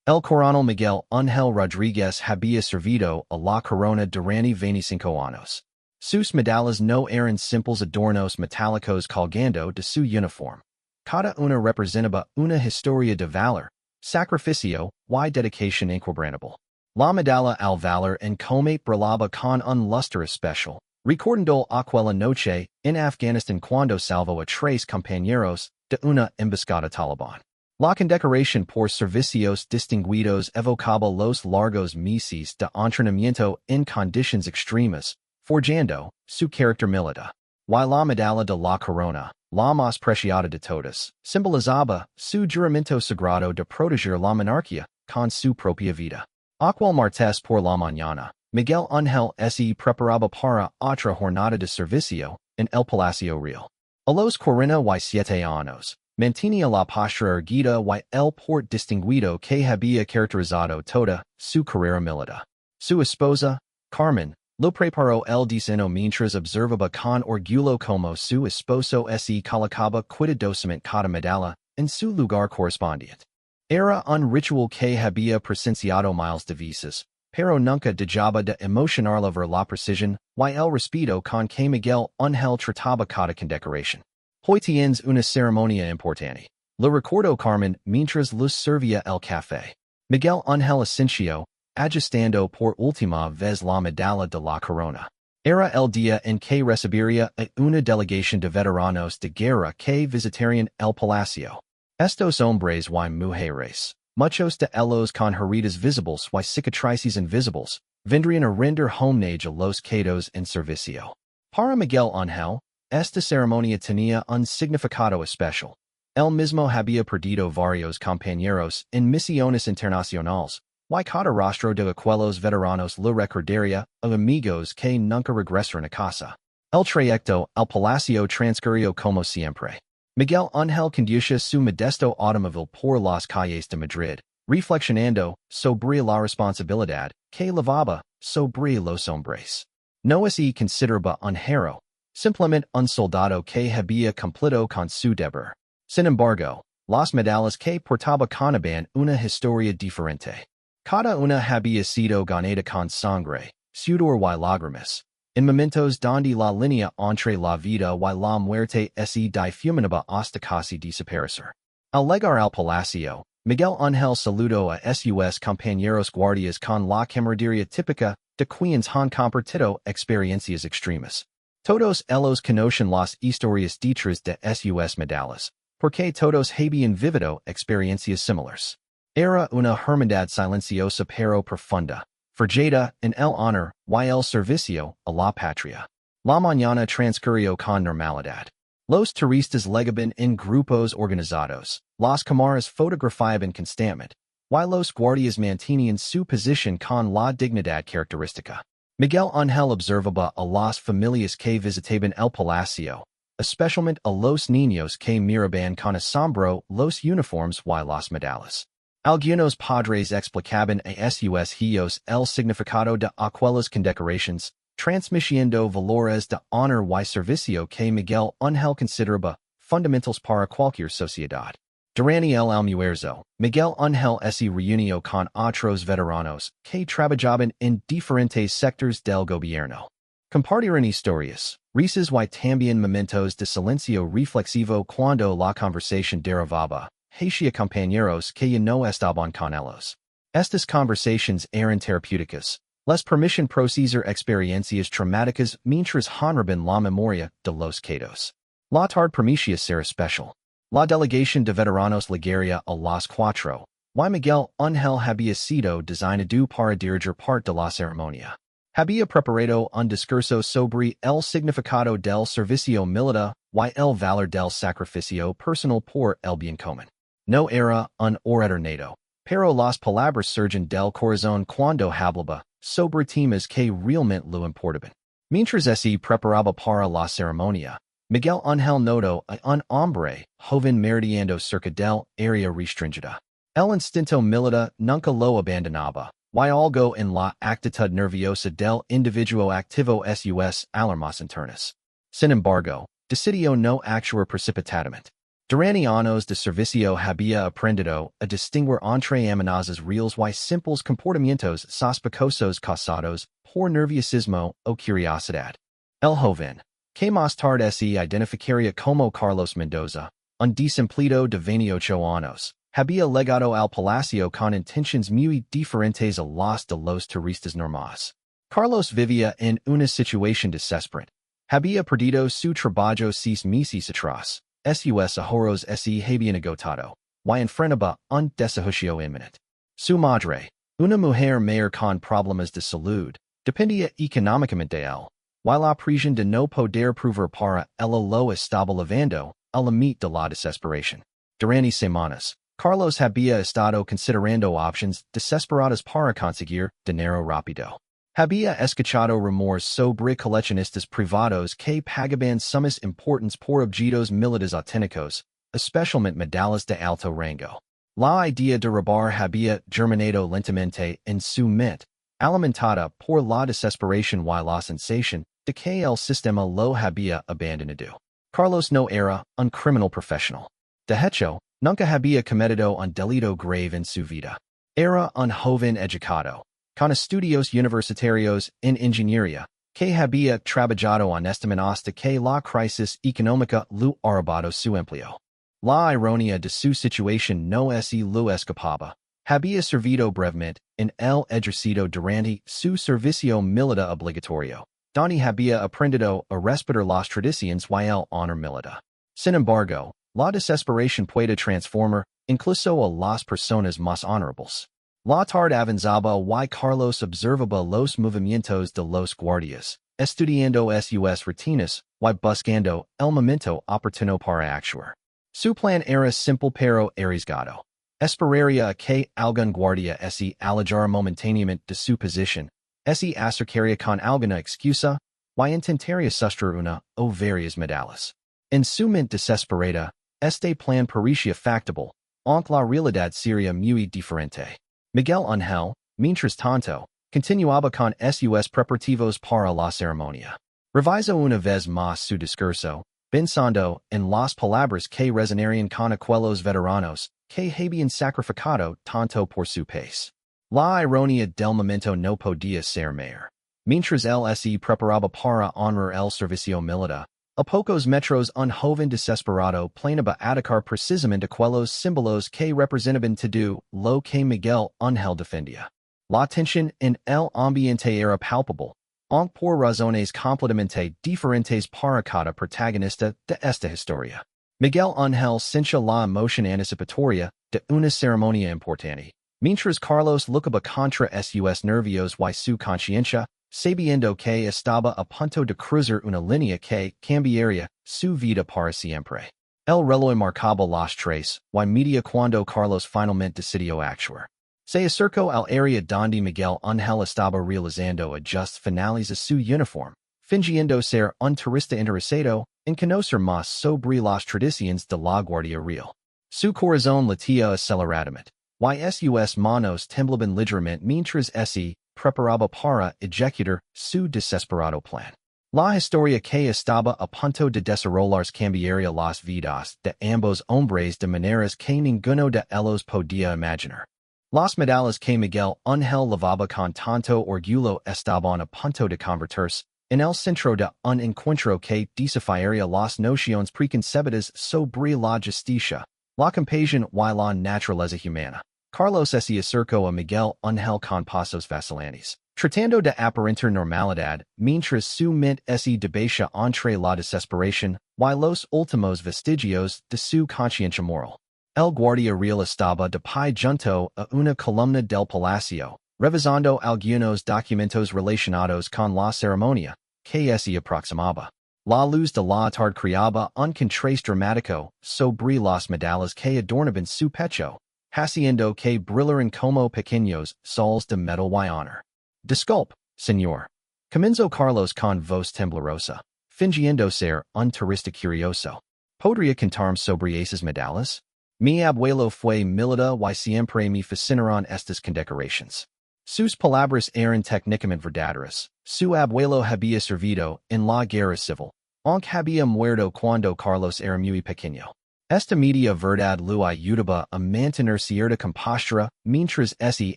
El Coronel Miguel Ángel Rodríguez había servido a la corona durante 25 años. Sus medallas no eran simples adornos metálicos colgando de su uniforme. Cada una representaba una historia de valor, sacrificio y dedicación inquebrantable. La medalla al valor en combate brillaba con un lustre especial, recordando aquella noche en Afganistán cuando salvó a 3 compañeros de una emboscada talibán. La condecoración por servicios distinguidos evocaba los largos meses de entrenamiento en condiciones extremas, forjando su carácter militar. Y la medalla de la corona, la más preciada de todas, simbolizaba su juramento sagrado de proteger la monarquía con su propia vida. Aquel martes por la mañana, Miguel Ángel se preparaba para otra jornada de servicio en el Palacio Real. A los 47 años, mantenía la postura erguida y el porte distinguido que había caracterizado toda su carrera militar. Su esposa, Carmen, lo preparó el diseño mientras observaba con orgullo como su esposo se colocaba cuidadosamente cada medalla en su lugar correspondiente. Era un ritual que había presenciado miles de veces, pero nunca dejaba de emocionarla ver la precisión y el respeto con que Miguel Ángel trataba cada condecoración. Hoy tienes una ceremonia importante. Lo recordó Carmen mientras luz servía el café. Miguel Ángel asintió, ajustando por última vez la medalla de la corona. Era el día en que recibiría a una delegación de veteranos de guerra que visitarían el palacio. Estos hombres y mujeres, muchos de ellos con heridas visibles y cicatrices invisibles, vendrían a render homenaje a los caídos en servicio. Para Miguel Ángel, esta ceremonia tenía un significado especial. Él mismo había perdido varios compañeros en misiones internacionales, y cada rostro de aquellos veteranos lo recordaría a amigos que nunca regresaron a casa. El trayecto al palacio transcurrió como siempre. Miguel Ángel conducía su modesto automóvil por las calles de Madrid, reflexionando sobre la responsabilidad que llevaba sobre los hombres. No se consideraba un héroe, simplemente un soldado que había cumplido con su deber. Sin embargo, las medallas que portaba contaban una historia diferente. Cada una había sido ganada con sangre, sudor y lágrimas, en momentos donde la línea entre la vida y la muerte se difuminaba hasta casi desaparecer. Al llegar al palacio, Miguel Ángel saludó a sus compañeros guardias con la camaradería típica de quienes han compartido experiencias extremas. Todos ellos conocen las historias detrás de sus medallas, porque todos habían vivido experiencias similares. Era una hermandad silenciosa pero profunda, forjada en el honor y el servicio a la patria. La mañana transcurrió con normalidad. Los turistas llegaban en grupos organizados, las cámaras fotografiaban constantemente, y los guardias mantenían su posición con la dignidad característica. Miguel Ángel observaba a las familias que visitaban el palacio, especialmente a los niños que miraban con asombro los uniformes y las medallas. Algunos padres explicaban a sus hijos el significado de aquellas condecoraciones, transmitiendo valores de honor y servicio que Miguel Ángel consideraba fundamentals para cualquier sociedad. Durante el almuerzo, Miguel Ángel se reunió con otros veteranos que trabajaban en diferentes sectores del gobierno. Compartieron historias, risas y también momentos de silencio reflexivo cuando la conversación derivaba hacia compañeros que ya no estaban con ellos. Estas conversaciones eran terapéuticas, les permitían procesar experiencias traumáticas mientras honraban la memoria de los caídos. La tarde permitía ser especial. La delegación de veteranos llegaría a las 4, y Miguel Ángel había sido designado para dirigir parte de la ceremonia. Había preparado un discurso sobre el significado del servicio militar y el valor del sacrificio personal por el bien común. No era un orador nato, pero las palabras surgen del corazón cuando hablaba sobre temas que realmente lo importaban. Mientras se preparaba para la ceremonia, Miguel Ángel notó a un hombre joven merodeando cerca del área restringida. El instinto militar nunca lo abandonaba, y algo en la actitud nerviosa del individuo activo sus alarmas internas. Sin embargo, decidió no actuar precipitadamente. Durante años de servicio había aprendido a distinguir entre amenazas reales y simples comportamientos sospechosos causados por nerviosismo o curiosidad. El joven, que más tarde se identificaría como Carlos Mendoza, un desempleado de 28 años, había llegado al palacio con intenciones muy diferentes a las de los turistas normales. Carlos vivía en una situación desesperada. Había perdido su trabajo 6 meses atrás. Sus ahorros se habían agotado, y enfrentaba un desahucio inminente. Su madre, una mujer mayor con problemas de salud, dependía económicamente de él, y la presión de no poder proveer para ella lo estaba llevando al límite de la desesperación. Durante semanas, Carlos había estado considerando opciones desesperadas para conseguir dinero rápido. Había escuchado rumores sobre coleccionistas privados que pagaban sumas importantes por objetos militares auténticos, especialmente medallas de alto rango. La idea de robar había germinado lentamente en su mente, alimentada por la desesperación y la sensación de que el sistema lo había abandonado. Carlos no era un criminal profesional. De hecho, nunca había cometido un delito grave en su vida. Era un joven educado, con estudios universitarios en ingeniería, que había trabajado honestamente hasta que la crisis económica lo arrebató su empleo. La ironía de su situación no se lo escapaba. Había servido brevemente en el ejército durante su servicio militar obligatorio, donde había aprendido a respetar las tradiciones y el honor militar. Sin embargo, la desesperación puede transformar incluso a las personas más honorables. La tarde avanzaba y Carlos observaba los movimientos de los guardias, estudiando sus rutinas y buscando el momento oportuno para actuar. Su plan era simple pero arriesgado. Esperaría a que algún guardia se alejara momentáneamente de su posición, se acercaría con alguna excusa, y intentaría sustraer una o varias medallas. En su mente desesperada, este plan parecía factible, aunque la realidad sería muy diferente. Miguel Ángel, mientras tanto, continuaba con sus preparativos para la ceremonia. Revisó una vez más su discurso, pensando en las palabras que resonarían con aquellos veteranos que habían sacrificado tanto por su país. La ironía del momento no podía ser mayor. Mientras él se preparaba para honrar el servicio militar, a pocos metros un joven desesperado planeaba atacar precisamente aquellos símbolos que representaban todo lo que Miguel Ángel defendía. La tensión en el ambiente era palpable, aunque por razones completamente diferentes para cada protagonista de esta historia. Miguel Ángel sintió la emoción anticipatoria de una ceremonia importante, mientras Carlos luchaba contra sus nervios y su conciencia, sabiendo que estaba a punto de cruzar una línea que cambiaría su vida para siempre. El reloj marcaba las 3:30 cuando Carlos finalmente decidió actuar. Se acercó al área donde Miguel Ángel estaba realizando ajustes finales a su uniforme, fingiendo ser un turista interesado en conocer más sobre las tradiciones de la Guardia Real. Su corazón latía aceleradamente, y sus manos temblaban ligeramente mientras se preparaba para ejecutar su desesperado plan. La historia que estaba a punto de desarrollarse cambiaría las vidas de ambos hombres de maneras que ninguno de ellos podía imaginar. Las medallas que Miguel Ángel llevaba con tanto orgullo estaban a punto de convertirse en el centro de un encuentro que desafiaría las nociones preconcebidas sobre la justicia, la compasión y la naturaleza humana. Carlos se acercó a Miguel Ángel con pasos vacilantes, tratando de aparentar normalidad mientras su mente se debatía entre la desesperación y los últimos vestigios de su conciencia moral. El guardia real estaba de pie junto a una columna del palacio, revisando algunos documentos relacionados con la ceremonia, que se aproximaba. La luz de la tarde creaba un contraste dramático sobre las medallas que adornaban su pecho, haciendo que brillaran como pequeños soles de metal y honor. Disculpe, señor. Comenzó Carlos con voz temblorosa, fingiendo ser un turista curioso. ¿Podría contarme sobre esas medallas? Mi abuelo fue militar y siempre me fascinaron estas condecoraciones. Sus palabras eran técnicamente verdaderas. Su abuelo había servido en la guerra civil, aunque había muerto cuando Carlos era muy pequeño. Esta media verdad lui ayudaba a mantener cierta compostura mientras se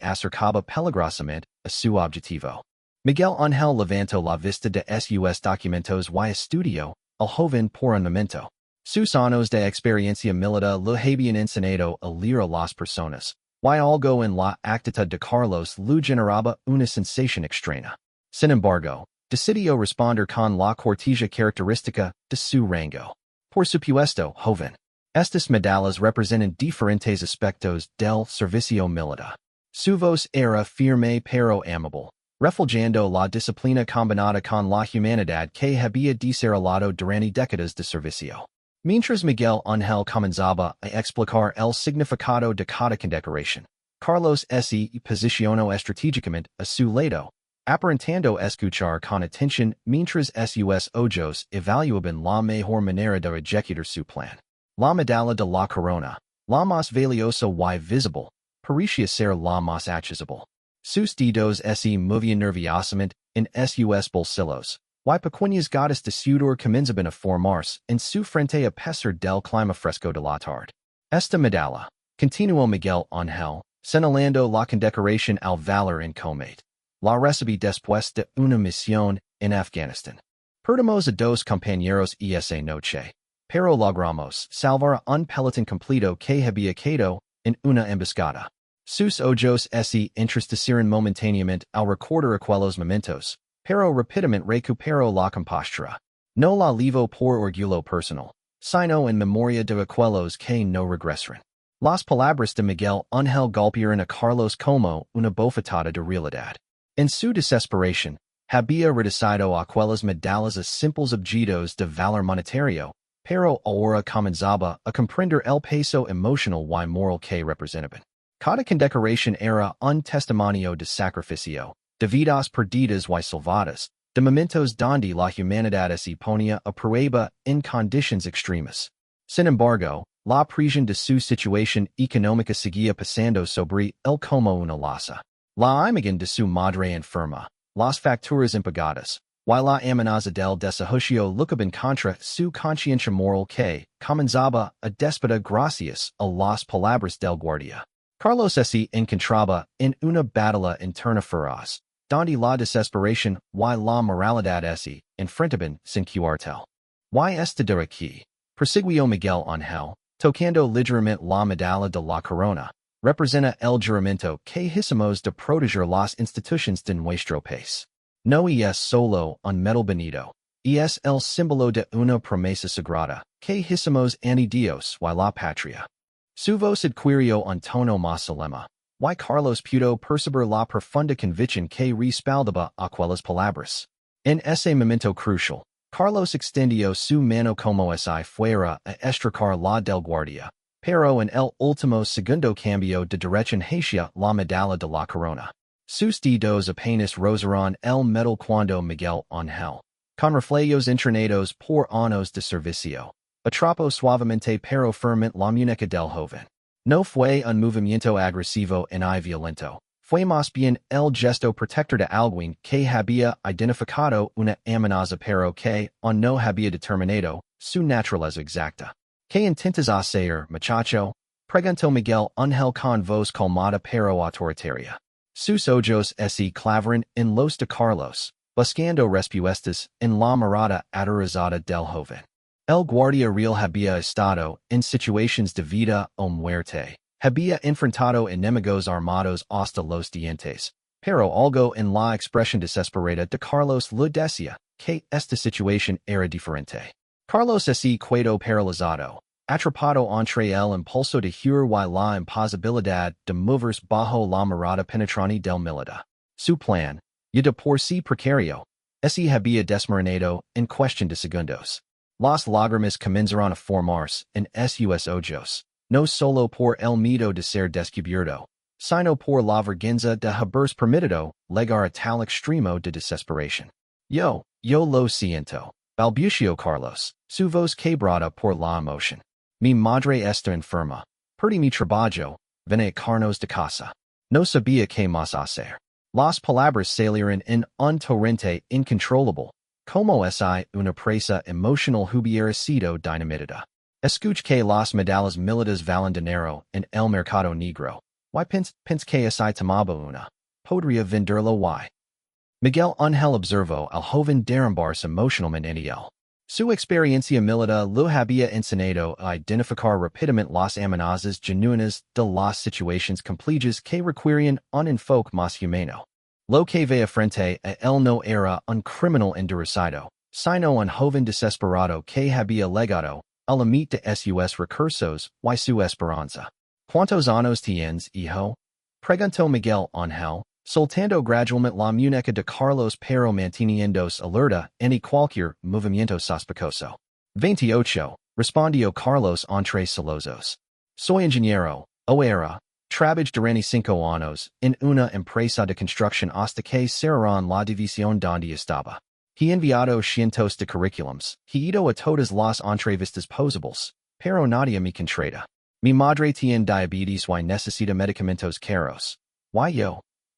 acercaba peligrosamente a su objetivo. Miguel Ángel levantó la vista de sus documentos y estudió al joven por un momento. Sus años de experiencia militar lo habían enseñado a leer a las personas, y algo en la actitud de Carlos le generaba una sensación extraña. Sin embargo, decidió responder con la cortesía característica de su rango. Por supuesto, joven. Estas medallas representan diferentes aspectos del servicio militar. Su voz era firme pero amable, reflejando la disciplina combinada con la humanidad que había desarrollado durante décadas de servicio. Mientras Miguel Ángel comenzaba a explicar el significado de cada condecoración, Carlos se posicionó estratégicamente a su lado, aparentando escuchar con atención mientras sus ojos evaluaban la mejor manera de ejecutar su plan. La medalla de la corona, la más valiosa y visible, parecía ser la más accesible. Sus dedos se movían nerviosamente en sus bolsillos, y pequeñas gotas de sudor comenzaban a formarse en su frente a pesar del clima fresco de la tarde. Esta medalla, continuó Miguel Ángel, señalando la condecoración al valor en combate, la recibí después de una misión en Afganistán. Perdimos a dos compañeros esa noche, pero logramos salvar a un pelotón completo que había quedado en una emboscada. Sus ojos se entristecieron momentáneamente al recordar aquellos momentos, pero rápidamente recuperó la compostura. No la livo por orgullo personal, sino en memoria de aquellos que no regresaron. Las palabras de Miguel Ángel golpearon a Carlos como una bofetada de realidad. En su desesperación, había reducido aquellas medallas a simples objetos de valor monetario, pero ahora comenzaba a comprender el peso emocional y moral que representaban. Cada condecoración era un testimonio de sacrificio, de vidas perdidas y salvadas, de momentos donde la humanidad se ponía a prueba en condiciones extremas. Sin embargo, la presión de su situación económica seguía pasando sobre él como una losa. La imagen de su madre enferma, las facturas impagadas, y la amenaza del desahucio luchaban contra su conciencia moral que comenzaba a despertar gracias a las palabras del guardia. Carlos se encontraba en una batalla interna feroz, donde la desesperación y la moralidad se enfrentaban sin cuartel. Y esta de aquí, prosiguió Miguel Ángel, tocando ligeramente la medalla de la corona, representa el juramento que hicimos de proteger las instituciones de nuestro país. No es solo un metal bonito, es el símbolo de una promesa sagrada que hicimos ante Dios y la patria. Su voz adquirió un tono más solemne, y Carlos pudo percibir la profunda convicción que respaldaba aquellas palabras. En ese momento crucial, Carlos extendió su mano como si fuera a estrechar la del guardia, pero en el último segundo cambió de dirección hacia la medalla de la corona. Sus dedos apenas rozaron el metal cuando Miguel Ángel, con reflejos entrenados por años de servicio, atrapó suavemente pero firmemente la muñeca del joven. No fue un movimiento agresivo ni violento, fue más bien el gesto protector de alguien que había identificado una amenaza pero que aún no había determinado su naturaleza exacta. ¿Qué intentas hacer, muchacho? Preguntó Miguel Ángel con voz calmada pero autoritaria. Sus ojos se clavaron en los de Carlos, buscando respuestas en la mirada aterrorizada del joven. El guardia real había estado en situaciones de vida o muerte, había enfrentado enemigos armados hasta los dientes, pero algo en la expresión desesperada de Carlos le decía que esta situación era diferente. Carlos se quedó paralizado, atrapado entre el impulso de huir y la imposibilidad de moverse bajo la mirada penetrante del militar. Su plan, ya de por sí precario, se había desmoronado en cuestión de segundos. Las lágrimas comenzaron a formarse en sus ojos, no solo por el miedo de ser descubierto, sino por la vergüenza de haberse permitido llegar a tal extremo de desesperación. Yo lo siento, balbuceó Carlos, su voz quebrada por la emoción. Mi madre está enferma, perdí mi trabajo, vine a carnos de casa. No sabía qué más hacer. Las palabras salieron en un torrente incontrolable, como si una presa emocional hubiera sido dinamitada. Escuche que las medallas militas valen dinero en el mercado negro. Y pins que si tomaba una. Podría venderlo y. Miguel Ángel observó al joven derrumbarse emocionalmente en él. Su experiencia militar lo había enseñado a identificar rápidamente las amenazas genuinas de las situaciones complejas que requieren un enfoque más humano. Lo que veía frente a él no era un criminal endurecido, sino un joven desesperado que había legado, al límite de sus recursos, y su esperanza. ¿Cuántos años tienes, hijo? Preguntó Miguel Ángel, soltando gradualmente la muñeca de Carlos pero manteniéndose alerta en cualquier movimiento sospechoso. 28, respondió Carlos entre sollozos. Soy ingeniero, o era. Trabajé durante 5 años en una empresa de construcción hasta que cerraron la división donde estaba. He enviado cientos de currículums, he ido a todas las entrevistas posibles, pero nadie me contrata. Mi madre tiene diabetes y necesita medicamentos caros. Y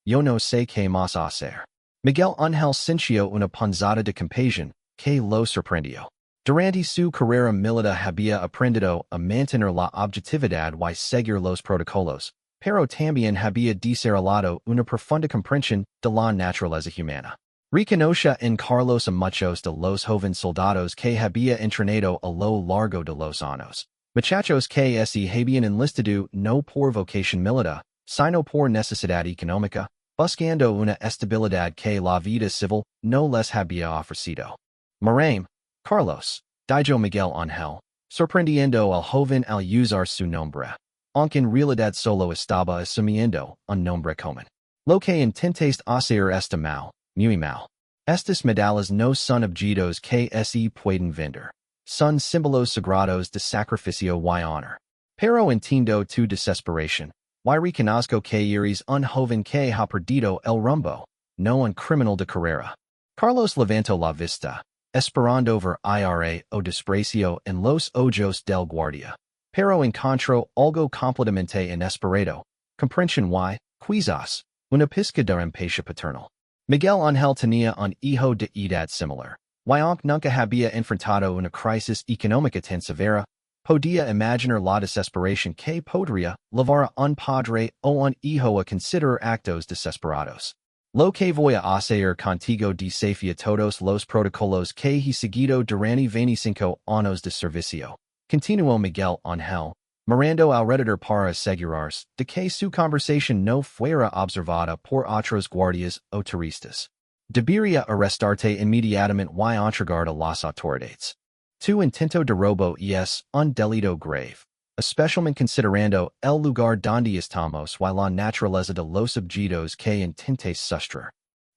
yo no sé qué más hacer. Miguel Ángel sintió una punzada de compasión que lo sorprendió. Durante su carrera militar había aprendido a mantener la objetividad y seguir los protocolos, pero también había desarrollado una profunda comprensión de la naturaleza humana. Reconoce en Carlos a muchos de los jóvenes soldados que había entrenado a lo largo de los años. Muchachos que se habían enlistado no por vocación militar, sino por necesidad económica, buscando una estabilidad que la vida civil no les había ofrecido. Marame, Carlos, dijo Miguel Ángel, sorprendiendo al joven al usar su nombre, aunque en realidad solo estaba asumiendo un nombre común. Lo que intentaste hacer está mal, muy mal. Estas medallas no son objetos que se pueden vender. Son símbolos sagrados de sacrificio y honor. Pero entiendo tu desesperación. Y reconozco que eres un joven que ha perdido el rumbo, no un criminal de carrera. Carlos levantó la vista, esperando ver ira o desprecio en los ojos del guardia. Pero encontró algo completamente inesperado. Comprensión y, quizás, una pizca de empatia paternal. Miguel Ángel tenía un hijo de edad similar. Y aunque nunca había enfrentado una crisis económica tan severa, podía imaginar la desesperación que podría llevar a un padre o un hijo a considerar actos desesperados. Lo que voy a hacer contigo desafía todos los protocolos que he seguido durante 25 años de servicio. Continuó Miguel Ángel, mirando alrededor para asegurarse de que su conversación no fuera observada por otros guardias o turistas. Debería arrestarte inmediatamente y entregar a las autoridades. Tu intento de robo es un delito grave, especialmente considerando el lugar donde estamos y la naturaleza de los objetos que intentes sustraer.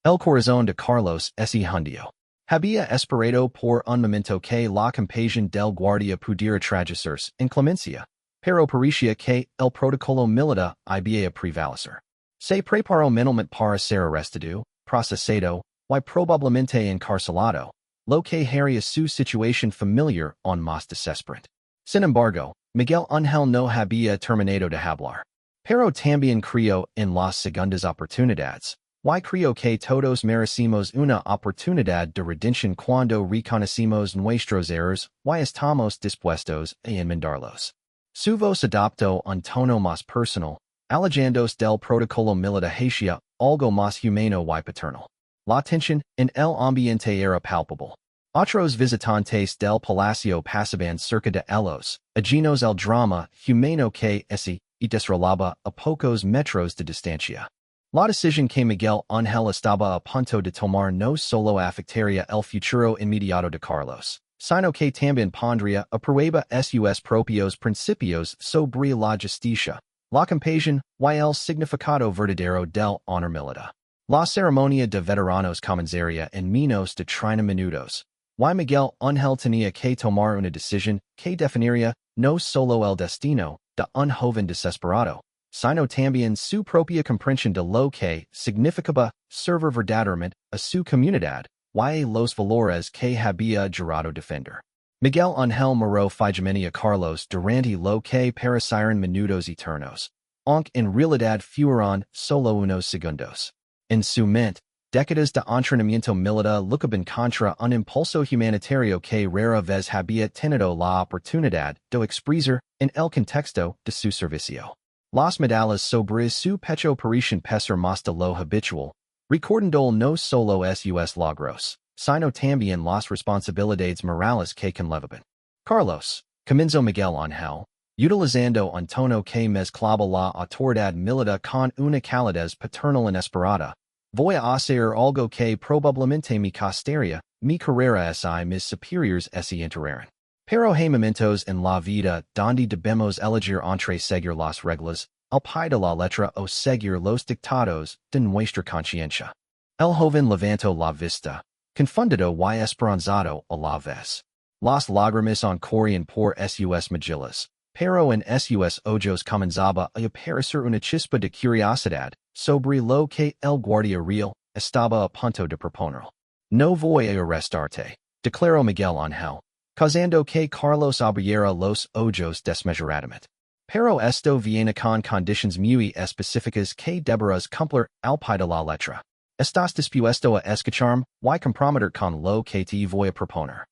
El corazón de Carlos se hundió. Había esperado por un momento que la compasión del guardia pudiera traducirse en clemencia, pero parecía que el protocolo militar había prevalecer. Se preparó mentalmente para ser arrestado, procesado, y probablemente encarcelado, lo que haría su situación familiar aún más desesperante. Sin embargo, Miguel Ángel no había terminado de hablar. Pero también creyó en las segundas oportunidades, y creyó que todos merecimos una oportunidad de redención cuando reconocimos nuestros errores y estamos dispuestos a enmendarlos. Su voz adoptó un tono más personal, alejándose del protocolo militar hacia algo más humano y paternal. La tensión en el ambiente era palpable. Otros visitantes del palacio pasaban cerca de ellos, ajenos al drama humano que se desarrollaba a pocos metros de distancia. La decisión que Miguel Ángel estaba a punto de tomar no solo afectaría el futuro inmediato de Carlos, sino que también pondría a prueba sus propios principios sobre la justicia, la compasión y el significado verdadero del honor militar. La ceremonia de veteranos comenzaría en menos de 30 minutos, y Miguel Ángel tenía que tomar una decisión que definiría no solo el destino de un joven desesperado, sino también su propia comprensión de lo que significaba servir verdaderamente a su comunidad y los valores que había jurado defender. Miguel Ángel miró fijamente a Carlos durante lo que parecieron minutos eternos, aunque en realidad fueron solo unos segundos. En su mente, décadas de entrenamiento militar luchaban contra un impulso humanitario que rara vez había tenido la oportunidad de expresar en el contexto de su servicio. Las medallas sobre su pecho parecen pesar más de lo habitual, recordando no solo sus logros, sino también las responsabilidades morales que conllevaban. Carlos, comenzó Miguel Ángel, utilizando un tono que mezclaba la autoridad militar con una calidez paternal inesperada. Voy a hacer algo que probablemente me costaría mi carrera y mis superiores se enteraran. Pero hay momentos en la vida donde debemos elegir entre seguir las reglas, al pie de la letra o seguir los dictados de nuestra conciencia. El joven levantó la vista, confundido y esperanzado a la vez. Las lágrimas corrían por sus mejillas, pero en sus ojos comenzaba a aparecer una chispa de curiosidad sobre lo que el guardia real estaba a punto de proponer. No voy a arrestarte, declaró Miguel Ángel, causando que Carlos abriera los ojos desmesuradamente. Pero esto viene con condiciones muy específicas que deberás cumplir al pie de la letra. ¿Estás dispuesto a escucharme y comprometer con lo que te voy a proponer?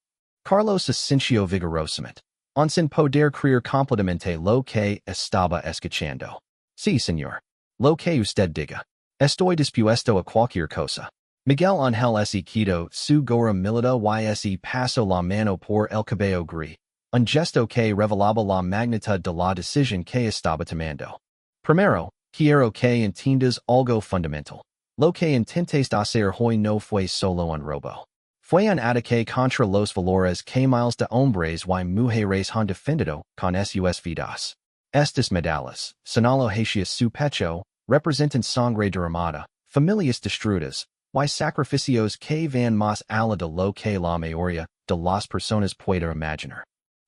Carlos asintió vigorosamente, sin poder creer completamente lo que estaba escuchando. Sí, señor. Lo que usted diga. Estoy dispuesto a cualquier cosa. Miguel Ángel se quitó su gorra militar y se pasó la mano por el cabello gris, un gesto que revelaba la magnitud de la decisión que estaba tomando. Primero, quiero que entiendas algo fundamental. Lo que intentaste hacer hoy no fue solo un robo. Fue un ataque contra los valores que miles de hombres y mujeres han defendido con sus vidas. Estas medallas, señaló hacia su pecho, representan sangre derramada, familias destruidas, y sacrificios que van más allá de lo que la mayoría de las personas puede imaginar.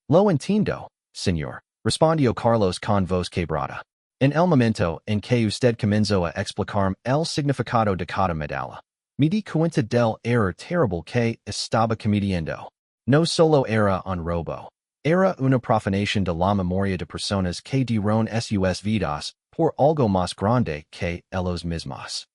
Lo entiendo, señor, respondió Carlos con voz quebrada. En el momento en que usted comenzó a explicarme el significado de cada medalla, me di cuenta del error terrible que estaba cometiendo. No solo era un robo, era una profanación de la memoria de personas que dieron sus vidas por algo más grande que ellos mismos.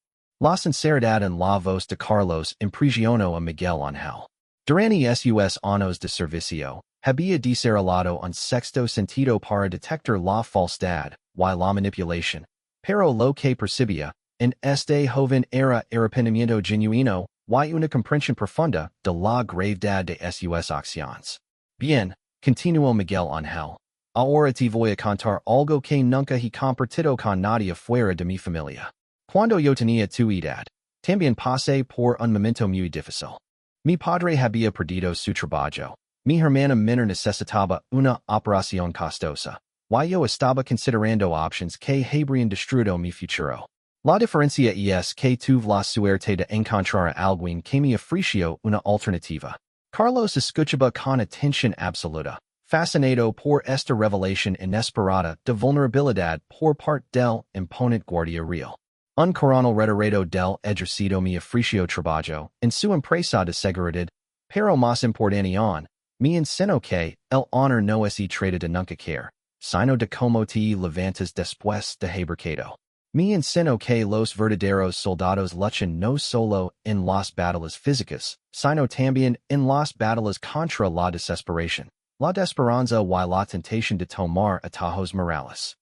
La sinceridad en la voz de Carlos impresionó a Miguel Ángel. Durante sus años de servicio, había desarrollado un sexto sentido para detectar la falsedad y la manipulación, pero lo que percibía en este joven era arrepentimiento genuino y una comprensión profunda de la gravedad de sus acciones. Bien, continuó Miguel Ángel, ahora te voy a contar algo que nunca he compartido con nadie fuera de mi familia. Cuando yo tenía tu edad, también pasé por un momento muy difícil. Mi padre había perdido su trabajo. Mi hermana menor necesitaba una operación costosa, y yo estaba considerando options que habrían destruido mi futuro. La diferencia es que tuve la suerte de encontrar a alguien que me ofreció una alternativa. Carlos escuchaba con atención absoluta, fascinado por esta revelación inesperada de vulnerabilidad por parte del imponente guardia real. Un coronel retirado del ejército me ofreció trabajo en su empresa de seguridad, pero más importante aún, me enseñó que el honor no se trata de nunca caer, sino de cómo te levantas después de haber caído. Me enseñó que los verdaderos soldados luchan no solo en las batallas físicas, sino también en las batallas contra la desesperación, la desesperanza y la tentación de tomar atajos morales.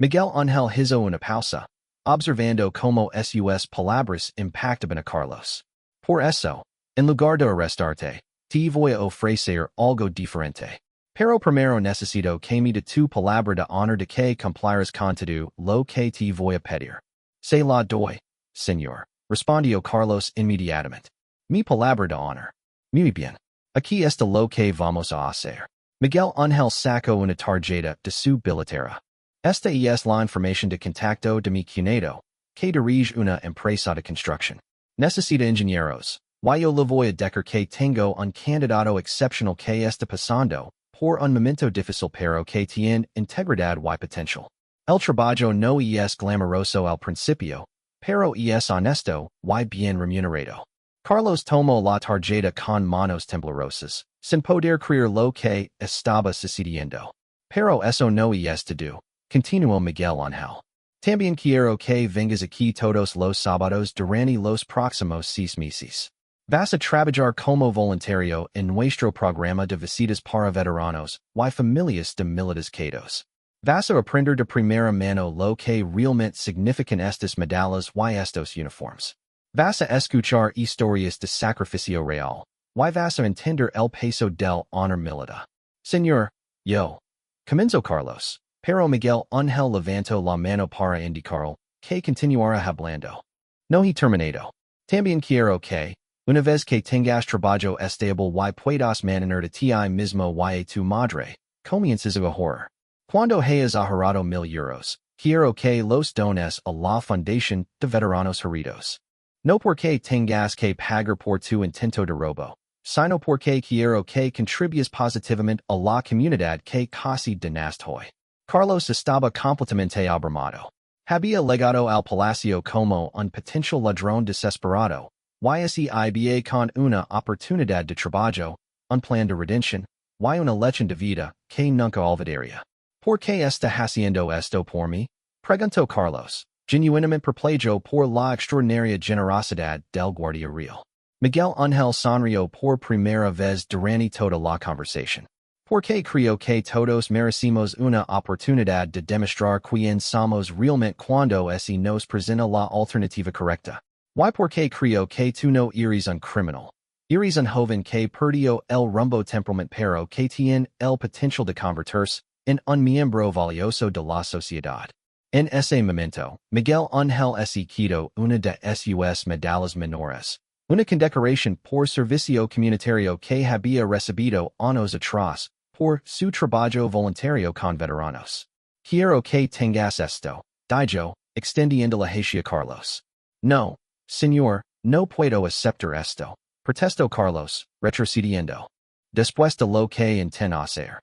Miguel Ángel hizo una pausa, observando cómo sus palabras impactaban a Carlos. Por eso, en lugar de arrestarte, te voy a ofrecer algo diferente. Pero primero necesito que me de tu palabra de honor de que cumplirás con todo lo que te voy a pedir. Se la doy, señor, respondió Carlos inmediatamente. Mi palabra de honor. Muy bien. Aquí está lo que vamos a hacer. Miguel Ángel sacó una tarjeta de su billetera. Esta es la información de contacto de mi cuñado, que dirige una empresa de construcción. Necesita ingenieros. Yo le voy a decir que tengo un candidato excepcional que está pasando por un momento difícil pero que tiene integridad y potencial. El trabajo no es glamoroso al principio, pero es honesto y bien remunerado. Carlos tomó la tarjeta con manos temblorosas, sin poder creer lo que estaba sucediendo. Pero eso no es todo, continuó Miguel Ángel. También quiero que vengas aquí todos los sábados durante los próximos 6 meses. Vas a trabajar como voluntario en nuestro programa de visitas para veteranos y familias de militares. Vas a aprender de primera mano lo que realmente significan estas medallas y estos uniformes. Vas a escuchar historias de sacrificio real. Y vas a entender el peso del honor militar. Señor, yo. Comienzo Carlos. Pero Miguel Ángel levantó la mano para indicarle que continuara hablando. No he terminado. También quiero que, una vez que tengas trabajo estable y puedas mantener de ti mismo y a tu madre, comiences a ahorrar. Cuando hayas ahorrado €1000, quiero que los dones a la Fundación de Veteranos Heridos. No porque tengas que pagar por tu intento de robo, sino porque quiero que contribuyas positivamente a la comunidad que casi denaste hoy. Carlos estaba completamente abrumado. Había llegado al palacio como un potencial ladrón desesperado, y así había con una oportunidad de trabajo, un plan de redención, y una lección de vida que nunca olvidaría. ¿Por qué está haciendo esto por mí? Preguntó Carlos, genuinamente perplejo por la extraordinaria generosidad del guardia real. Miguel Ángel sonrió por primera vez durante toda la conversación. Porque creo que todos merecimos una oportunidad de demostrar quién somos realmente cuando se nos presenta la alternativa correcta. Y porque creo que tú no eres un criminal. Eres un joven que perdió el rumbo temporalmente pero que tiene el potencial de convertirse en un miembro valioso de la sociedad. En ese momento, Miguel Ángel quitó una de sus medallas menores. Una condecoración por servicio comunitario que había recibido años atrás por su trabajo voluntario con veteranos. Quiero que tengas esto, dijo, extendiendo la hacia Carlos. No, señor, no puedo aceptar esto, protestó Carlos, retrocediendo. Después de lo que intento hacer.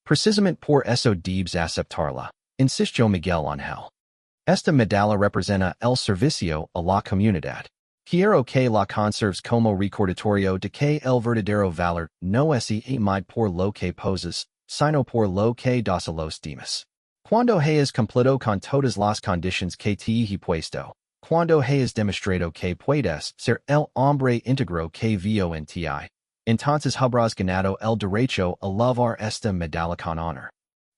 Precisamente por eso debes aceptarla, insistió Miguel Ángel. Esta medalla representa el servicio a la comunidad. Quiero que la conserves como recordatorio de que el verdadero valor no es mide por lo que poses, sino por lo que das a los demás. Cuando hayas cumplido con todas las condiciones que te he puesto, cuando hayas demostrado que puedes ser el hombre íntegro que vio en ti, entonces habrás ganado el derecho a llevar esta medalla con honor.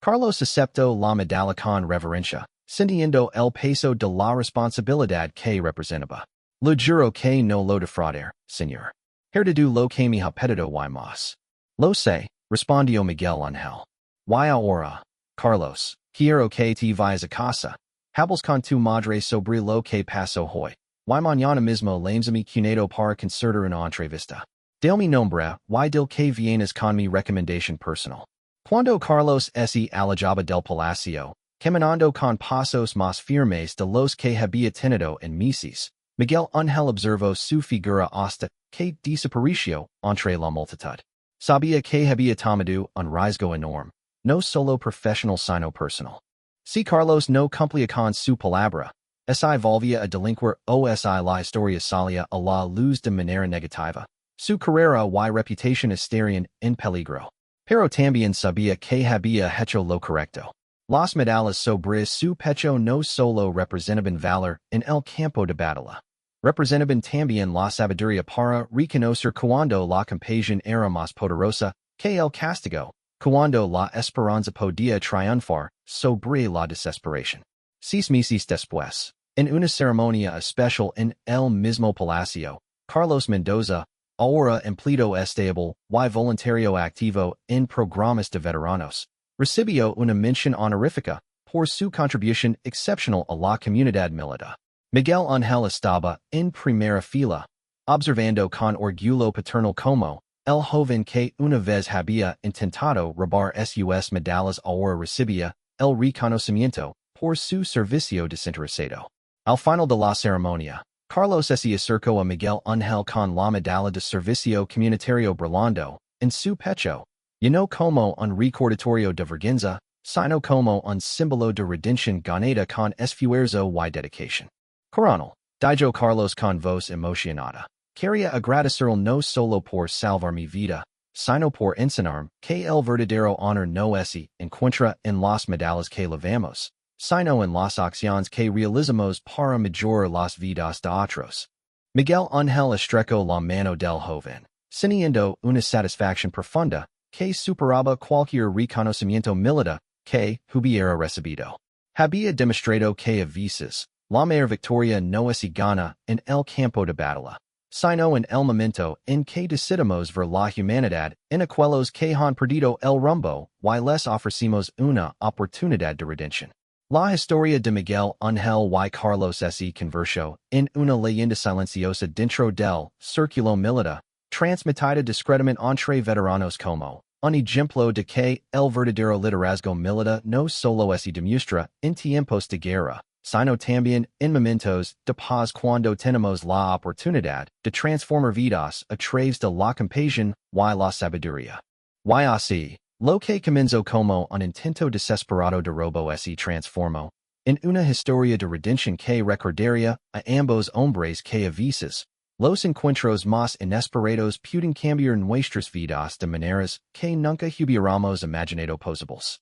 Carlos aceptó la medalla con reverencia, sintiendo el peso de la responsabilidad que representaba. Lo juro que no lo defraudaré, señor. Herdedu lo que me ha pedido y más. Lo sé, respondió Miguel Ángel. Y ahora, Carlos, quiero que te vayas a casa. Hables con tu madre sobre lo que pasó hoy. Y mañana mismo lames mi cunado para concertar una entrevista. Del mi nombre, y del que vienes con mi recomendación personal. Cuando Carlos se alejaba del palacio, caminando con pasos más firmes de los que había tenido en meses, Miguel Ángel observó su figura hasta que desapareció entre la multitud. Sabía que había tomado un riesgo enorme, no solo profesional sino personal. Si Carlos no cumplía con su palabra, volvía a delinquir o la historia salía a la luz de manera negativa. Su carrera y reputación estarían en peligro. Pero también sabía que había hecho lo correcto. Las medallas sobre su pecho no solo representaban valor en el campo de batalla. Representaban también la sabiduría para reconocer cuando la compasión era más poderosa que el castigo, cuando la esperanza podía triunfar sobre la desesperación. 6 meses después, en una ceremonia especial en el mismo palacio, Carlos Mendoza, ahora empleado estable y voluntario activo en programas de veteranos, recibió una mención honorífica por su contribución excepcional a la comunidad militar. Miguel Ángel estaba en primera fila, observando con orgullo paternal como el joven que una vez había intentado robar sus medallas ahora recibía el reconocimiento por su servicio desinteresado. Al final de la ceremonia, Carlos se acercó a Miguel Ángel con la medalla de servicio comunitario brillando en su pecho, y no como un recordatorio de vergüenza, sino como un símbolo de redención ganada con esfuerzo y dedicación. Coronel, dijo Carlos con voz emocionada, quería agradecerle no solo por salvar mi vida, sino por enseñarme que el verdadero honor no se encuentra en las medallas que llevamos, sino en las acciones que realizamos para mejorar las vidas de otros. Miguel Ángel estrecho la mano del joven, sintiendo una satisfacción profunda, que superaba cualquier reconocimiento militar que hubiera recibido. Había demostrado que a veces, la mayor victoria no se gana en el campo de batalla, sino en el momento en que decidimos ver la humanidad en aquellos que han perdido el rumbo y les ofrecimos una oportunidad de redención. La historia de Miguel Ángel y Carlos se convirtió en una leyenda silenciosa dentro del círculo militar, transmitida discretamente entre veteranos como un ejemplo de que el verdadero liderazgo militar no solo se demuestra en tiempos de guerra, sino también en momentos de paz cuando tenemos la oportunidad de transformar vidas a través de la compasión y la sabiduría. Y así, lo que comenzó como un intento desesperado de robo se transformó en una historia de redención que recordaría a ambos hombres que a veces los encuentros más inesperados pueden cambiar nuestras vidas de maneras que nunca hubiéramos imaginado posibles.